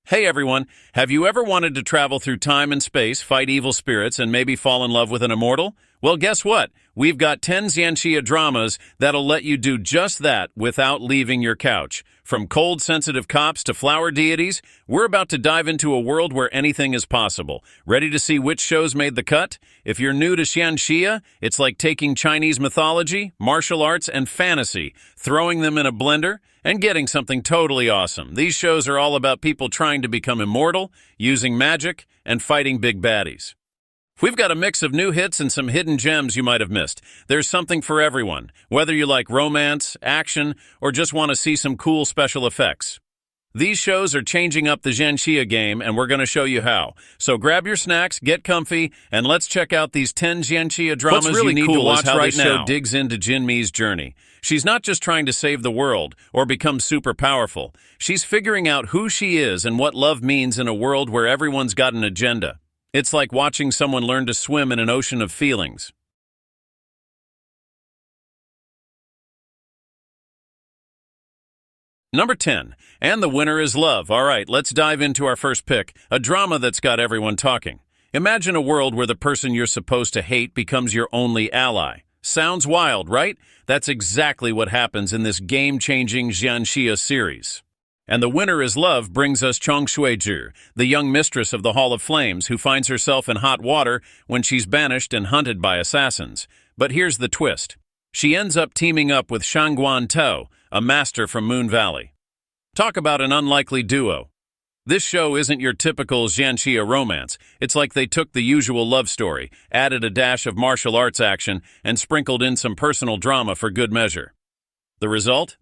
Hey everyone, have you ever wanted to travel through time and space, fight evil spirits, and maybe fall in love with an immortal? Well, guess what? We've got 10 Xianxia dramas that'll let you do just that without leaving your couch. From cold, sensitive cops to flower deities, we're about to dive into a world where anything is possible. Ready to see which shows made the cut? If you're new to Xianxia, it's like taking Chinese mythology, martial arts, and fantasy, throwing them in a blender, and getting something totally awesome. These shows are all about people trying to become immortal, using magic, and fighting big baddies. We've got a mix of new hits and some hidden gems you might have missed. There's something for everyone, whether you like romance, action, or just want to see some cool special effects. These shows are changing up the Xianxia game, and we're going to show you how. So grab your snacks, get comfy, and let's check out these 10 Xianxia dramas What's really you need cool to watch is how right this show now digs into Jinmi's journey. She's not just trying to save the world or become super powerful. She's figuring out who she is and what love means in a world where everyone's got an agenda. It's like watching someone learn to swim in an ocean of feelings. Number 10, and the winner is love. All right, let's dive into our first pick, a drama that's got everyone talking. Imagine a world where the person you're supposed to hate becomes your only ally. Sounds wild, right? That's exactly what happens in this game-changing Xianxia series. And the winner is love brings us Xianxia, the young mistress of the Hall of Flames who finds herself in hot water when she's banished and hunted by assassins. But here's the twist. She ends up teaming up with Shangguan Tao, a master from Moon Valley. Talk about an unlikely duo. This show isn't your typical Xianxia romance. It's like they took the usual love story, added a dash of martial arts action, and sprinkled in some personal drama for good measure. The result?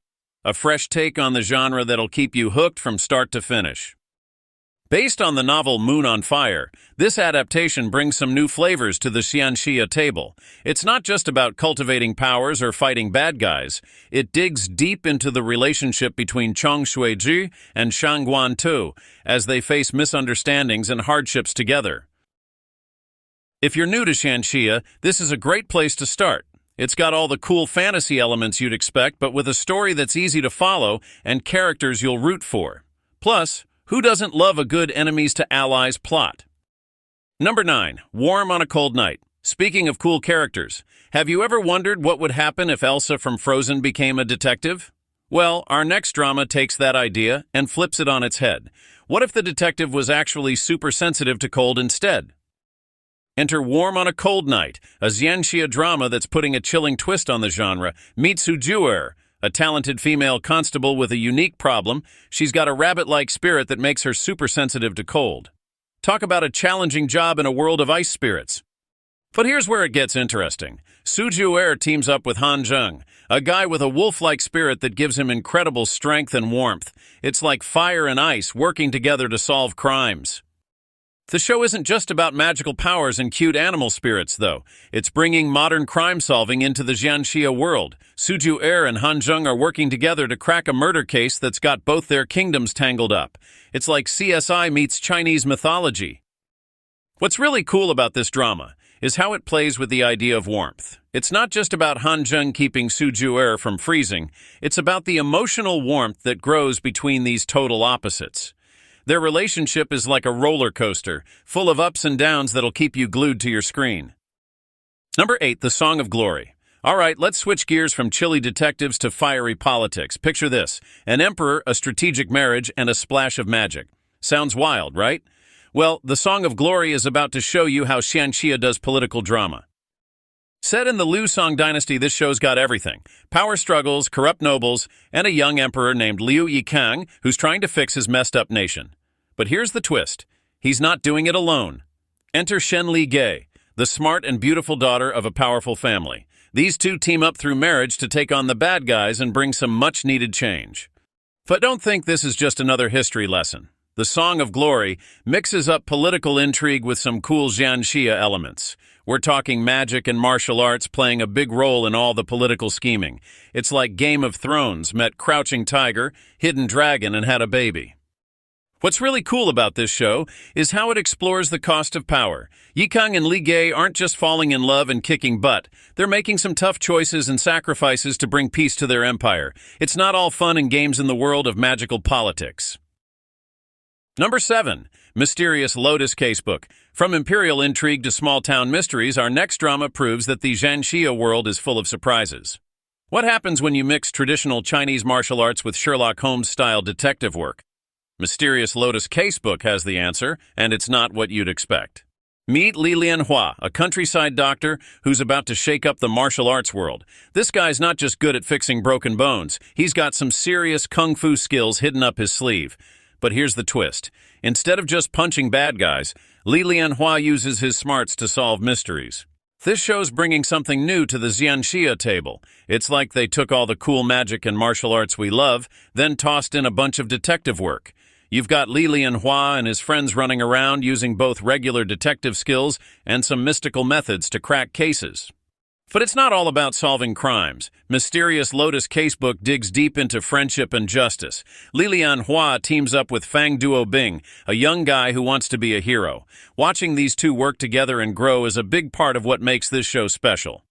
A fresh take on the genre that'll keep you hooked from start to finish. Based on the novel Moon on Fire, this adaptation brings some new flavors to the Xianxia table. It's not just about cultivating powers or fighting bad guys. It digs deep into the relationship between Xianxia and Shangguan Tao as they face misunderstandings and hardships together. If you're new to Xianxia, this is a great place to start. It's got all the cool fantasy elements you'd expect, but with a story that's easy to follow and characters you'll root for. Plus, who doesn't love a good enemies to allies plot? Number 9, Warm on a Cold Night. Speaking of cool characters, have you ever wondered what would happen if Elsa from Frozen became a detective? Well, our next drama takes that idea and flips it on its head. What if the detective was actually super sensitive to cold instead? Enter Warm on a Cold Night, a Xianxia drama that's putting a chilling twist on the genre. Meet Sujuer, a talented female constable with a unique problem. She's got a rabbit-like spirit that makes her super sensitive to cold. Talk about a challenging job in a world of ice spirits. But here's where it gets interesting. Sujuer teams up with Han Zheng, a guy with a wolf-like spirit that gives him incredible strength and warmth. It's like fire and ice working together to solve crimes. The show isn't just about magical powers and cute animal spirits, though. It's bringing modern crime-solving into the Xianxia world. Sujuer and Han Zheng are working together to crack a murder case that's got both their kingdoms tangled up. It's like CSI meets Chinese mythology. What's really cool about this drama is how it plays with the idea of warmth. It's not just about Han Zheng keeping Sujuer from freezing. It's about the emotional warmth that grows between these total opposites. Their relationship is like a roller coaster, full of ups and downs that'll keep you glued to your screen. Number 8, The Song of Glory. All right, let's switch gears from chilly detectives to fiery politics. Picture this: an emperor, a strategic marriage, and a splash of magic. Sounds wild, right? Well, The Song of Glory is about to show you how Xianxia does political drama. Set in the Liu Song dynasty, this show's got everything. Power struggles, corrupt nobles, and a young emperor named Liu Yikang who's trying to fix his messed up nation. But here's the twist. He's not doing it alone. Enter Shen Li Gei, the smart and beautiful daughter of a powerful family. These two team up through marriage to take on the bad guys and bring some much-needed change. But don't think this is just another history lesson. The Song of Glory mixes up political intrigue with some cool Xianxia elements. We're talking magic and martial arts playing a big role in all the political scheming. It's like Game of Thrones met Crouching Tiger, Hidden Dragon, and had a baby. What's really cool about this show is how it explores the cost of power. Yikang and Li Gei aren't just falling in love and kicking butt. They're making some tough choices and sacrifices to bring peace to their empire. It's not all fun and games in the world of magical politics. Number 7. Mysterious Lotus Casebook. From imperial intrigue to small-town mysteries, our next drama proves that the Xianxia world is full of surprises. What happens when you mix traditional Chinese martial arts with Sherlock Holmes-style detective work? Mysterious Lotus Casebook has the answer, and it's not what you'd expect. Meet Hua, a countryside doctor who's about to shake up the martial arts world. This guy's not just good at fixing broken bones, he's got some serious kung fu skills hidden up his sleeve. But here's the twist. Instead of just punching bad guys, Hua uses his smarts to solve mysteries. This show's bringing something new to the Xianxia table. It's like they took all the cool magic and martial arts we love, then tossed in a bunch of detective work. You've got Hua and his friends running around using both regular detective skills and some mystical methods to crack cases. But it's not all about solving crimes. Mysterious Lotus Casebook digs deep into friendship and justice. Hua teams up with Fang Duobing, a young guy who wants to be a hero. Watching these two work together and grow is a big part of what makes this show special.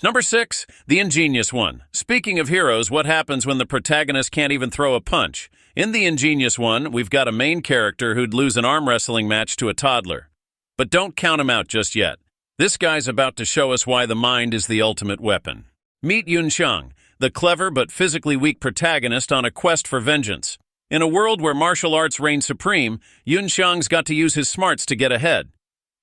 Number 6. The Ingenious One. Speaking of heroes, what happens when the protagonist can't even throw a punch? In The Ingenious One, we've got a main character who'd lose an arm wrestling match to a toddler. But don't count him out just yet. This guy's about to show us why the mind is the ultimate weapon. Meet Xiang, the clever but physically weak protagonist on a quest for vengeance. In a world where martial arts reign supreme, Xiang's got to use his smarts to get ahead.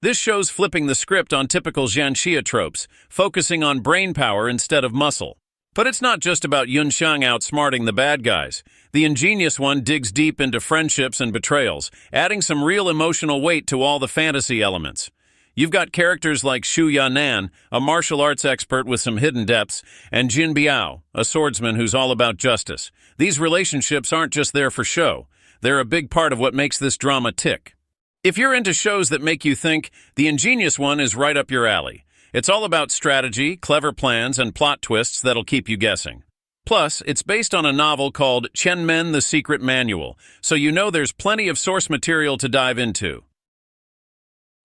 This show's flipping the script on typical Xianxia tropes, focusing on brain power instead of muscle. But it's not just about Xiang outsmarting the bad guys. The Ingenious One digs deep into friendships and betrayals, adding some real emotional weight to all the fantasy elements. You've got characters like Xu Yanan, a martial arts expert with some hidden depths, and Jin Biao, a swordsman who's all about justice. These relationships aren't just there for show. They're a big part of what makes this drama tick. If you're into shows that make you think, The Ingenious One is right up your alley. It's all about strategy, clever plans, and plot twists that'll keep you guessing. Plus, it's based on a novel called Qianmen the Secret Manual, so you know there's plenty of source material to dive into.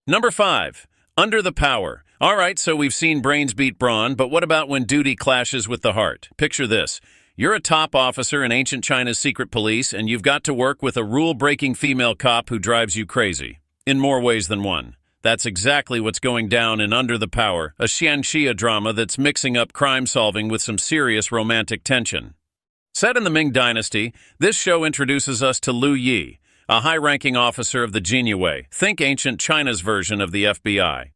Number 5. Under the Power. Alright, so we've seen brains beat brawn, but what about when duty clashes with the heart? Picture this. You're a top officer in ancient China's secret police, and you've got to work with a rule-breaking female cop who drives you crazy. In more ways than one. That's exactly what's going down in Under the Power, a Xianxia drama that's mixing up crime-solving with some serious romantic tension. Set in the Ming Dynasty, this show introduces us to Lu Yi, a high-ranking officer of the Jinyue, think ancient China's version of the FBI.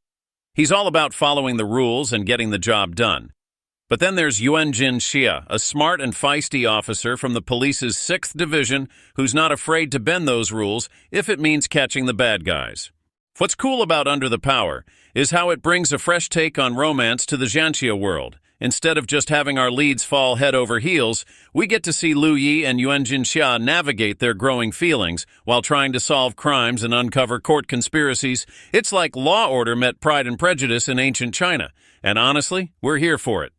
He's all about following the rules and getting the job done. But then there's Xianxia, a smart and feisty officer from the police's 6th Division who's not afraid to bend those rules if it means catching the bad guys. What's cool about Under the Power is how it brings a fresh take on romance to the Xianxia world. Instead of just having our leads fall head over heels, we get to see Lu Yi and Xianxia navigate their growing feelings while trying to solve crimes and uncover court conspiracies. It's like Law Order met Pride and Prejudice in ancient China. And honestly, we're here for it.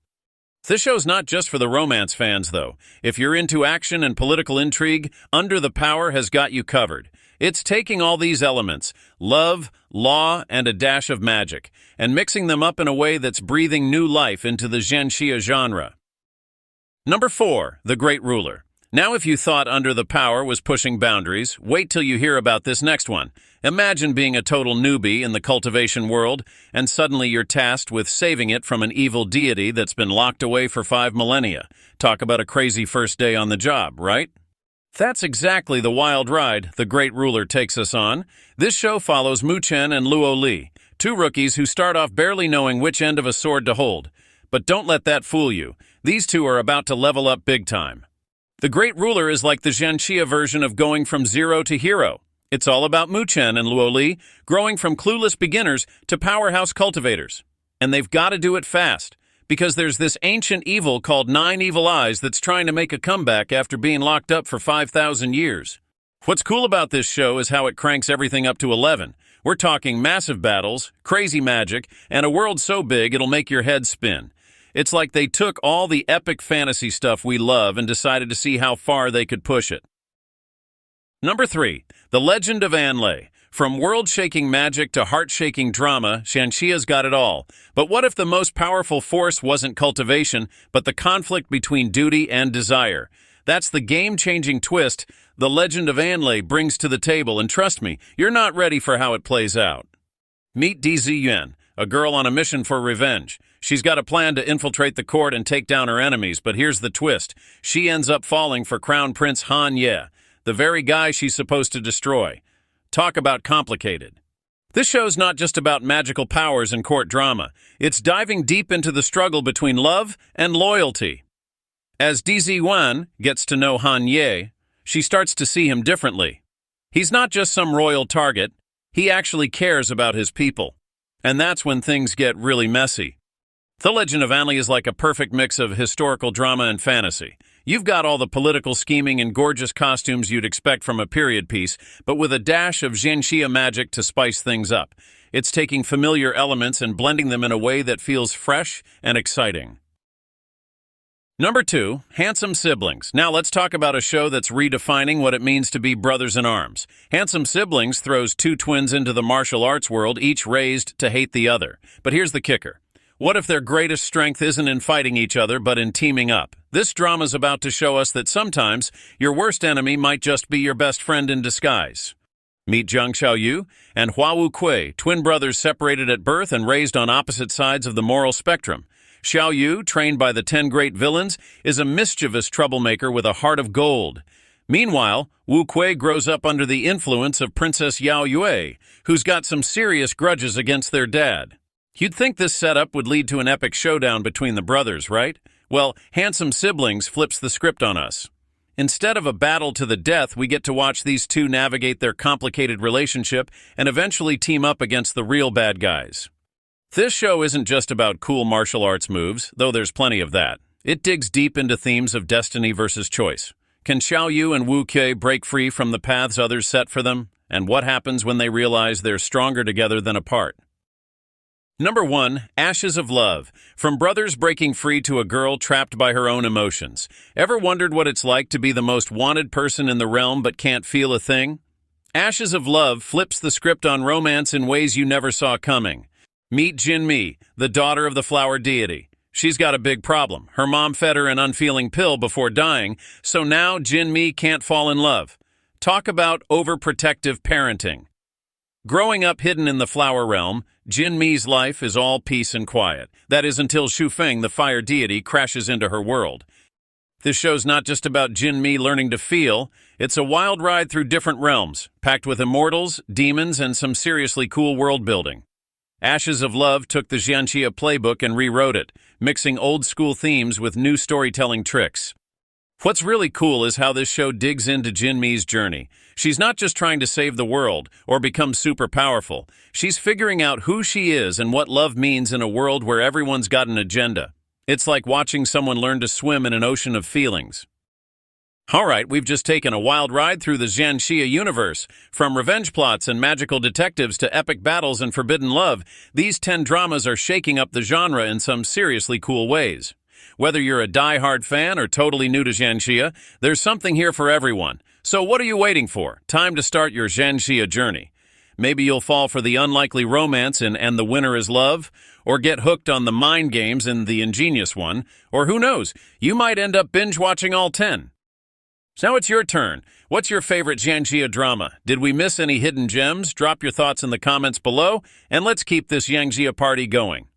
This show's not just for the romance fans, though. If you're into action and political intrigue, Under the Power has got you covered. It's taking all these elements, love, law, and a dash of magic, and mixing them up in a way that's breathing new life into the Xianxia genre. Number 4. The Great Ruler. Now if you thought Under the Power was pushing boundaries, wait till you hear about this next one. Imagine being a total newbie in the cultivation world, and suddenly you're tasked with saving it from an evil deity that's been locked away for 5 millennia. Talk about a crazy first day on the job, right? That's exactly the wild ride the Great Ruler takes us on. This show follows Mu Chen and Luo Li, 2 rookies who start off barely knowing which end of a sword to hold. But don't let that fool you. These two are about to level up big time. The Great Ruler is like the Xianxia version of going from zero to hero. It's all about Mu Chen and Luo Li growing from clueless beginners to powerhouse cultivators. And they've got to do it fast, because there's this ancient evil called 9 Evil Eyes that's trying to make a comeback after being locked up for 5,000 years. What's cool about this show is how it cranks everything up to 11. We're talking massive battles, crazy magic, and a world so big it'll make your head spin. It's like they took all the epic fantasy stuff we love and decided to see how far they could push it. Number 3. The Legend of Anle. From world-shaking magic to heart-shaking drama, Xianxia's got it all. But what if the most powerful force wasn't cultivation, but the conflict between duty and desire? That's the game-changing twist the Legend of Anle brings to the table, and trust me, you're not ready for how it plays out. Meet Yuan, a girl on a mission for revenge. She's got a plan to infiltrate the court and take down her enemies, but here's the twist. She ends up falling for Crown Prince Han Ye, the very guy she's supposed to destroy. Talk about complicated. This show's not just about magical powers and court drama. It's diving deep into the struggle between love and loyalty. As Yuan gets to know Han Ye, she starts to see him differently. He's not just some royal target, he actually cares about his people. And that's when things get really messy. The Legend of Anle is like a perfect mix of historical drama and fantasy. You've got all the political scheming and gorgeous costumes you'd expect from a period piece, but with a dash of Xianxia magic to spice things up. It's taking familiar elements and blending them in a way that feels fresh and exciting. Number 2, Handsome Siblings. Now let's talk about a show that's redefining what it means to be brothers in arms. Handsome Siblings throws two twins into the martial arts world, each raised to hate the other. But here's the kicker. What if their greatest strength isn't in fighting each other, but in teaming up? This drama's about to show us that sometimes your worst enemy might just be your best friend in disguise. Meet Xianxia and Huawukui, twin brothers separated at birth and raised on opposite sides of the moral spectrum. Xiaoyu, trained by the 10 great villains, is a mischievous troublemaker with a heart of gold. Meanwhile, Wu Kui grows up under the influence of Princess Yao Yue, who's got some serious grudges against their dad. You'd think this setup would lead to an epic showdown between the brothers, right? Well, Handsome Siblings flips the script on us. Instead of a battle to the death, we get to watch these two navigate their complicated relationship and eventually team up against the real bad guys. This show isn't just about cool martial arts moves, though there's plenty of that. It digs deep into themes of destiny versus choice. Can Xiaoyu and Wu Kui break free from the paths others set for them? And what happens when they realize they're stronger together than apart? Number 1, Ashes of Love. From brothers breaking free to a girl trapped by her own emotions. Ever wondered what it's like to be the most wanted person in the realm but can't feel a thing? Ashes of Love flips the script on romance in ways you never saw coming. Meet Jinmi, the daughter of the flower deity. She's got a big problem. Her mom fed her an unfeeling pill before dying, so now Jinmi can't fall in love. Talk about overprotective parenting. Growing up hidden in the flower realm, Jinmi's life is all peace and quiet. That is until Shufeng, the fire deity, crashes into her world. This show's not just about Jinmi learning to feel, it's a wild ride through different realms, packed with immortals, demons, and some seriously cool world building. Ashes of Love took the Xianxia playbook and rewrote it, mixing old-school themes with new storytelling tricks. What's really cool is how this show digs into Jinmi's journey. She's not just trying to save the world or become super powerful. She's figuring out who she is and what love means in a world where everyone's got an agenda. It's like watching someone learn to swim in an ocean of feelings. All right, we've just taken a wild ride through the Xianxia universe. From revenge plots and magical detectives to epic battles and forbidden love, these 10 dramas are shaking up the genre in some seriously cool ways. Whether you're a die-hard fan or totally new to Xianxia, there's something here for everyone. So what are you waiting for? Time to start your Xianxia journey. Maybe you'll fall for the unlikely romance in And the Winner is Love, or get hooked on the mind games in The Ingenious One, or who knows, you might end up binge-watching all 10. So now it's your turn. What's your favorite Xianxia drama? Did we miss any hidden gems? Drop your thoughts in the comments below, and let's keep this Xianxia party going.